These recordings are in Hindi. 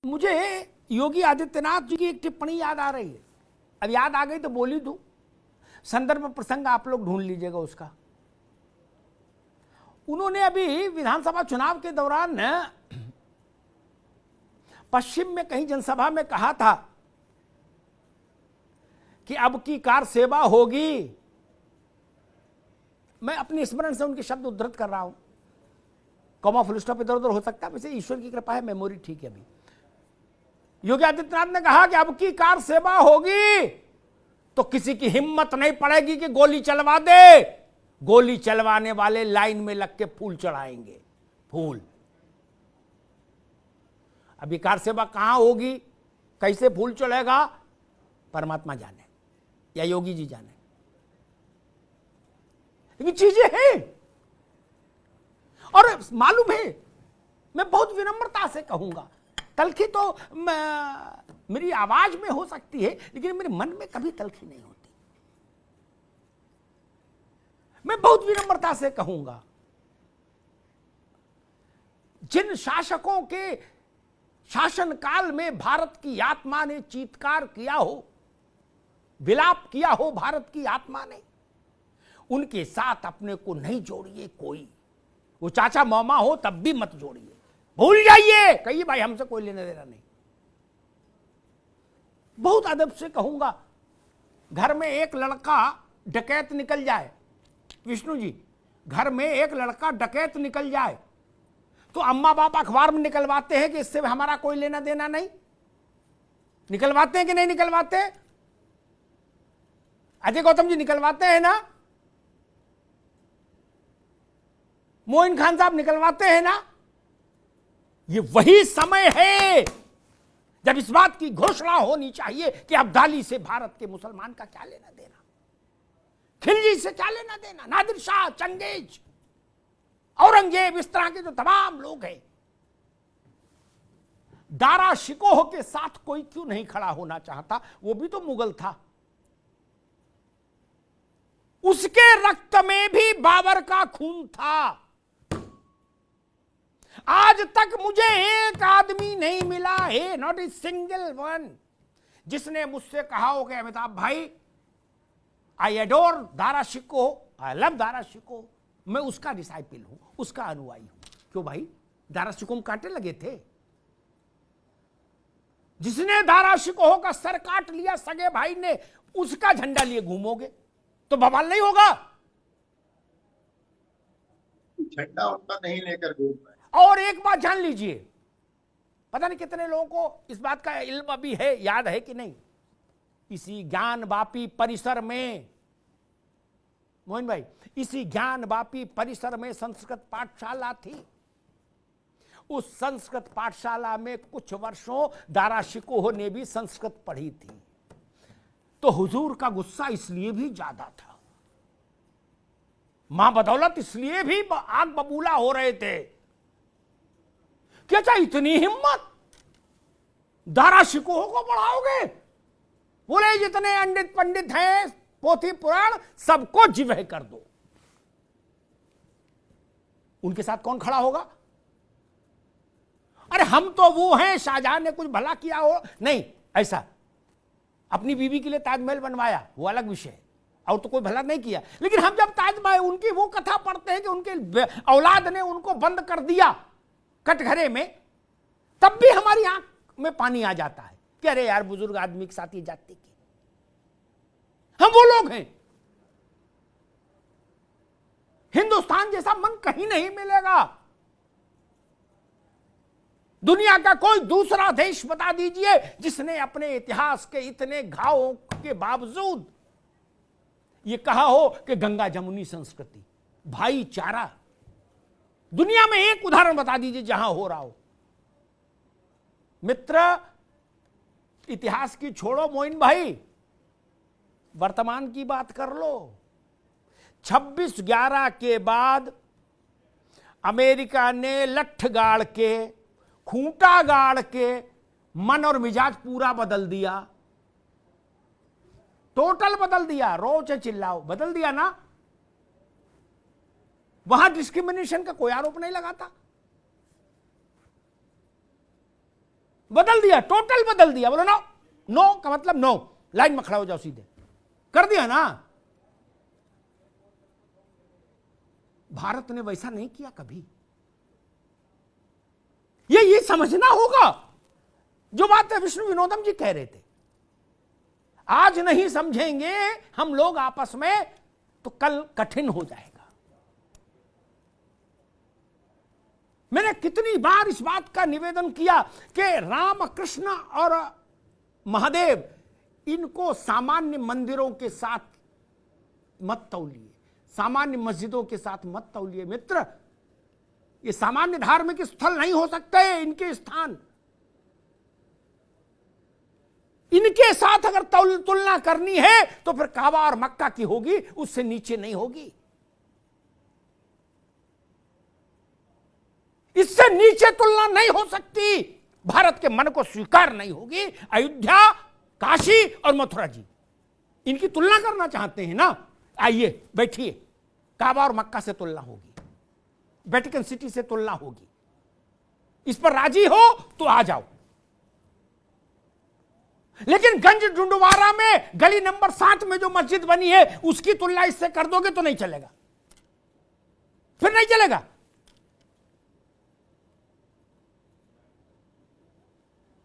मुझे योगी आदित्यनाथ जी की एक टिप्पणी याद आ रही है। अब याद आ गई तो बोली दूं, संदर्भ प्रसंग आप लोग ढूंढ लीजिएगा उसका। उन्होंने अभी विधानसभा चुनाव के दौरान पश्चिम में कहीं जनसभा में कहा था कि अब की कार सेवा होगी। मैं अपनी स्मरण से उनके शब्द उद्धृत कर रहा हूं, कॉमा फुल स्टॉप इधर उधर हो सकता है, वैसे ईश्वर की कृपा है मेमोरी ठीक है। अभी योगी आदित्यनाथ ने कहा कि अब की कार सेवा होगी तो किसी की हिम्मत नहीं पड़ेगी कि गोली चलवा दे। गोली चलवाने वाले लाइन में लग के फूल चढ़ाएंगे, फूल। अभी कार सेवा कहां होगी, कैसे फूल चढ़ेगा, परमात्मा जाने या योगी जी जाने, लेकिन चीजें हैं। और मालूम है, मैं बहुत विनम्रता से कहूंगा, तलखी तो मेरी आवाज में हो सकती है लेकिन मेरे मन में कभी तलखी नहीं होती। मैं बहुत विनम्रता से कहूंगा, जिन शासकों के शासनकाल में भारत की आत्मा ने चीत्कार किया हो, विलाप किया हो भारत की आत्मा ने, उनके साथ अपने को नहीं जोड़िए कोई। वो चाचा मामा हो तब भी मत जोड़िए, भूल जाइए, कहिए भाई हमसे कोई लेना देना नहीं। बहुत अदब से कहूंगा, घर में एक लड़का डकैत निकल जाए, विष्णु जी, घर में एक लड़का डकैत निकल जाए तो अम्मा बाप अखबार में निकलवाते हैं कि इससे हमारा कोई लेना देना नहीं। निकलवाते हैं कि नहीं निकलवाते? अजय गौतम जी निकलवाते हैं ना? मोइन खान साहब निकलवाते हैं ना? ये वही समय है जब इस बात की घोषणा होनी चाहिए कि अब्दाली से भारत के मुसलमान का क्या लेना देना, खिलजी से क्या लेना देना, नादिर शाह, चंगेज, औरंगजेब, इस तरह के जो तमाम लोग हैं। दारा शिकोह के साथ कोई क्यों नहीं खड़ा होना चाहता? वो भी तो मुगल था, उसके रक्त में भी बाबर का खून था। आज तक मुझे एक आदमी नहीं मिला है, नॉट ए सिंगल वन, जिसने मुझसे कहा हो कि अमिताभ भाई I adore Dara Shikoh, I love Dara Shikoh, मैं उसका डिसाइपल हूं, उसका अनुयायी हूं। क्यों भाई, दारा शिकोह में कांटे लगे थे? जिसने दारा शिकोह का सर काट लिया सगे भाई ने, उसका झंडा लिए घूमोगे तो बवाल नहीं होगा? झंडा उनका नहीं लेकर घूम रहे। और एक बात जान लीजिए, पता नहीं कितने लोगों को इस बात का इल्म अभी है, याद है कि नहीं, इसी ज्ञान वापी परिसर में, मोहन भाई, इसी ज्ञान वापी परिसर में संस्कृत पाठशाला थी। उस संस्कृत पाठशाला में कुछ वर्षों दारा शिकोह ने भी संस्कृत पढ़ी थी। तो हुजूर का गुस्सा इसलिए भी ज्यादा था, मां बदौलत इसलिए भी आग बबूला हो रहे थे कि अच्छा इतनी हिम्मत, दारा शिकोह को पढ़ाओगे? बोले जितने अंडित पंडित हैं, पोथी पुराण सबको जिवह कर दो। उनके साथ कौन खड़ा होगा? अरे हम तो वो हैं, शाहजहां ने कुछ भला किया हो नहीं, ऐसा अपनी बीवी के लिए ताजमहल बनवाया, वो अलग विषय, और तो कोई भला नहीं किया। लेकिन हम जब ताजमहल उनकी वो कथा पढ़ते हैं कि उनके औलाद ने उनको बंद कर दिया कटघरे में, तब भी हमारी आंख में पानी आ जाता है कि अरे यार, बुजुर्ग आदमी के साथ ये जाति की। हम वो लोग हैं। हिंदुस्तान जैसा मन कहीं नहीं मिलेगा। दुनिया का कोई दूसरा देश बता दीजिए जिसने अपने इतिहास के इतने घावों के बावजूद ये कहा हो कि गंगा जमुनी संस्कृति, भाईचारा। दुनिया में एक उदाहरण बता दीजिए जहां हो रहा हो। मित्र, इतिहास की छोड़ो मोइन भाई, वर्तमान की बात कर लो। 26/11 के बाद अमेरिका ने लठ गाड़ के, खूंटा गाड़ के मन और मिजाज पूरा बदल दिया, टोटल बदल दिया। रो चाहे चिल्लाओ, बदल दिया ना। वहां डिस्क्रिमिनेशन का कोई आरोप नहीं लगाता। बदल दिया, टोटल बदल दिया। बोलो नो, नो का मतलब नो, लाइन में खड़ा हो जाओ, सीधे कर दिया ना। भारत ने वैसा नहीं किया कभी। ये समझना होगा जो बात विष्णु विनोदम जी कह रहे थे। आज नहीं समझेंगे हम लोग आपस में तो कल कठिन हो जाएगा। मैंने कितनी बार इस बात का निवेदन किया कि राम कृष्ण और महादेव, इनको सामान्य मंदिरों के साथ मत तौलिए, सामान्य मस्जिदों के साथ मत तौलिए मित्र। ये सामान्य धार्मिक स्थल नहीं हो सकते इनके स्थान। इनके साथ अगर तुलना करनी है तो फिर काबा और मक्का की होगी, उससे नीचे नहीं होगी। इससे नीचे तुलना नहीं हो सकती। भारत के मन को स्वीकार नहीं होगी। अयोध्या, काशी और मथुरा जी, इनकी तुलना करना चाहते हैं ना, आइए बैठिए, काबा और मक्का से तुलना होगी, वेटिकन सिटी से तुलना होगी। इस पर राजी हो तो आ जाओ। लेकिन गंज डुंडुवारा में गली नंबर 7 में जो मस्जिद बनी है उसकी तुलना इससे कर दोगे तो नहीं चलेगा, फिर नहीं चलेगा।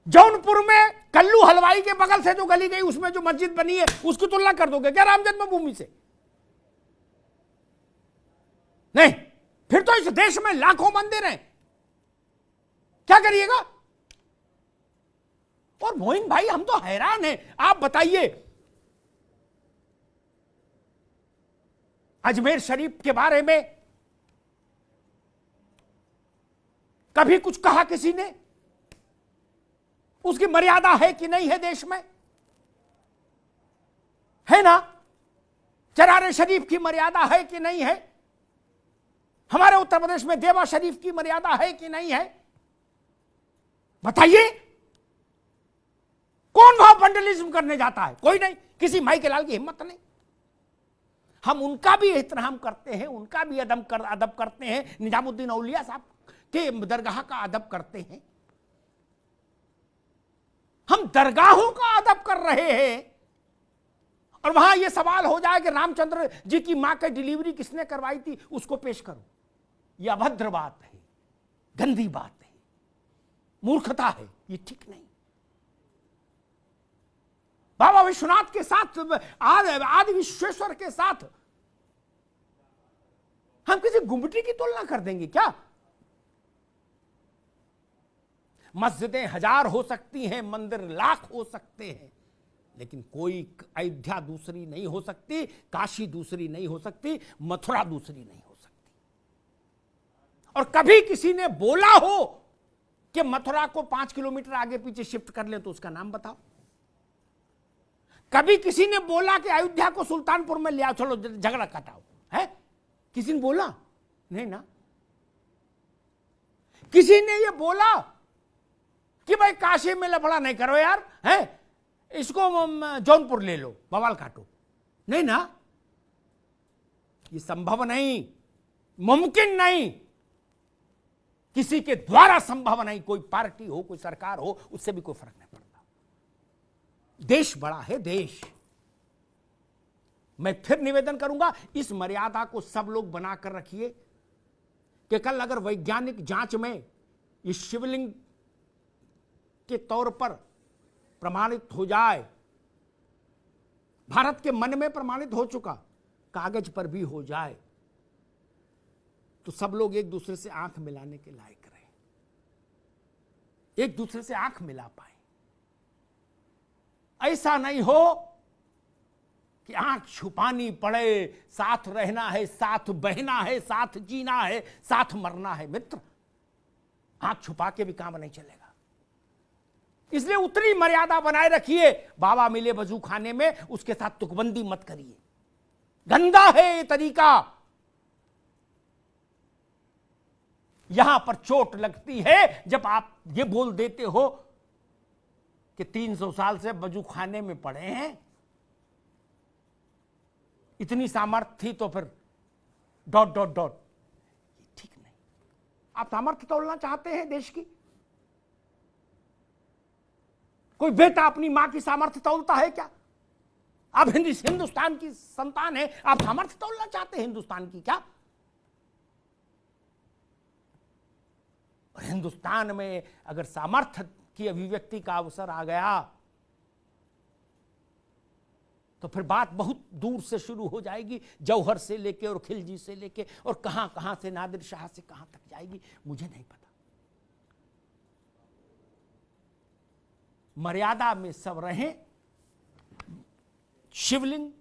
जौनपुर में कल्लू हलवाई के बगल से जो गली गई उसमें जो मस्जिद बनी है उसकी तुलना कर दोगे क्या राम जन्मभूमि से? नहीं। फिर तो इस देश में लाखों मंदिर हैं, क्या करिएगा? और मोइन भाई हम तो हैरान हैं। आप बताइए, अजमेर शरीफ के बारे में कभी कुछ कहा किसी ने? उसकी मर्यादा है कि नहीं है देश में? है ना? चरारे शरीफ की मर्यादा है कि नहीं है? हमारे उत्तर प्रदेश में देवा शरीफ की मर्यादा है कि नहीं है? बताइए। कौन वहां वैंडलिज्म करने जाता है? कोई नहीं। किसी माई के लाल की हिम्मत नहीं। हम उनका भी एहतराम करते हैं, उनका भी अदब करते हैं। निजामुद्दीन औलिया साहब के दरगाह का अदब करते हैं। हम दरगाहों का अदब कर रहे हैं और वहां यह सवाल हो जाए कि रामचंद्र जी की मां की डिलीवरी किसने करवाई थी, उसको पेश करो। यह अभद्र बात है, गंदी बात है, मूर्खता है, यह ठीक नहीं। बाबा विश्वनाथ के साथ, आदि विश्वेश्वर के साथ हम किसी गुम्बटी की तुलना कर देंगे क्या? मस्जिदें 1000 हो सकती हैं, मंदिर लाख हो सकते हैं, लेकिन कोई अयोध्या दूसरी नहीं हो सकती, काशी दूसरी नहीं हो सकती, मथुरा दूसरी नहीं हो सकती। और कभी किसी ने बोला हो कि मथुरा को 5 किलोमीटर आगे पीछे शिफ्ट कर ले तो उसका नाम बताओ। कभी किसी ने बोला कि अयोध्या को सुल्तानपुर में ले आओ, चलो झगड़ा कटाओ, है? किसी ने बोला? नहीं ना। किसी ने ये बोला कि भाई काशी में लफड़ा नहीं करो यार, है? इसको जौनपुर ले लो, बवाल काटो? नहीं ना। ये संभव नहीं, मुमकिन नहीं, किसी के द्वारा संभव नहीं। कोई पार्टी हो, कोई सरकार हो, उससे भी कोई फर्क नहीं पड़ता। देश बड़ा है, देश। मैं फिर निवेदन करूंगा, इस मर्यादा को सब लोग बनाकर रखिए कि कल अगर वैज्ञानिक जांच में ये शिवलिंग के तौर पर प्रमाणित हो जाए, भारत के मन में प्रमाणित हो चुका, कागज पर भी हो जाए, तो सब लोग एक दूसरे से आंख मिलाने के लायक रहे, एक दूसरे से आंख मिला पाए। ऐसा नहीं हो कि आंख छुपानी पड़े, साथ रहना है, साथ बहना है, साथ जीना है, साथ मरना है। मित्र, आंख छुपा के भी काम नहीं चलेगा। इसलिए उतनी मर्यादा बनाए रखिए। बाबा मिले वजू खाने में, उसके साथ तुकबंदी मत करिए, गंदा है ये तरीका। यहां पर चोट लगती है जब आप ये बोल देते हो कि 300 साल से वजू खाने में पड़े हैं, इतनी सामर्थ्य थी तो फिर ... ठीक नहीं। आप सामर्थ्य तोड़ना चाहते हैं देश की? कोई बेटा अपनी मां की सामर्थ्य तोलता है क्या? आप हिंदुस्तान की संतान है, आप सामर्थ्य तोलना चाहते हैं हिंदुस्तान की क्या? और हिंदुस्तान में अगर सामर्थ्य की अभिव्यक्ति का अवसर आ गया तो फिर बात बहुत दूर से शुरू हो जाएगी, जौहर से लेके और खिलजी से लेके और कहां कहां से, नादिर शाह से कहां तक जाएगी मुझे नहीं पता। मर्यादा में सब रहें, शिवलिंग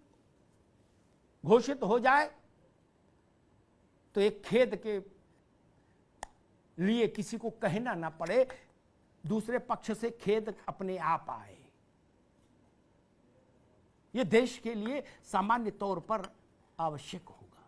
घोषित हो जाए तो एक खेद के लिए किसी को कहना ना पड़े, दूसरे पक्ष से खेद अपने आप आए। यह देश के लिए सामान्य तौर पर आवश्यक होगा।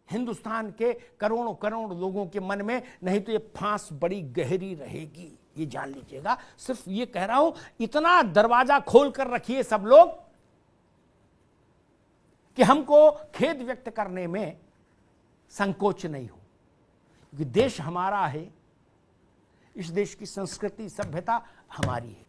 हिंदुस्तान के करोड़ों करोड़ लोगों के मन में नहीं तो यह फांस बड़ी गहरी रहेगी, ये जान लीजिएगा। सिर्फ ये कह रहा हूं, इतना दरवाजा खोल कर रखिए सब लोग कि हमको खेद व्यक्त करने में संकोच नहीं हो, क्योंकि देश हमारा है, इस देश की संस्कृति सभ्यता हमारी है।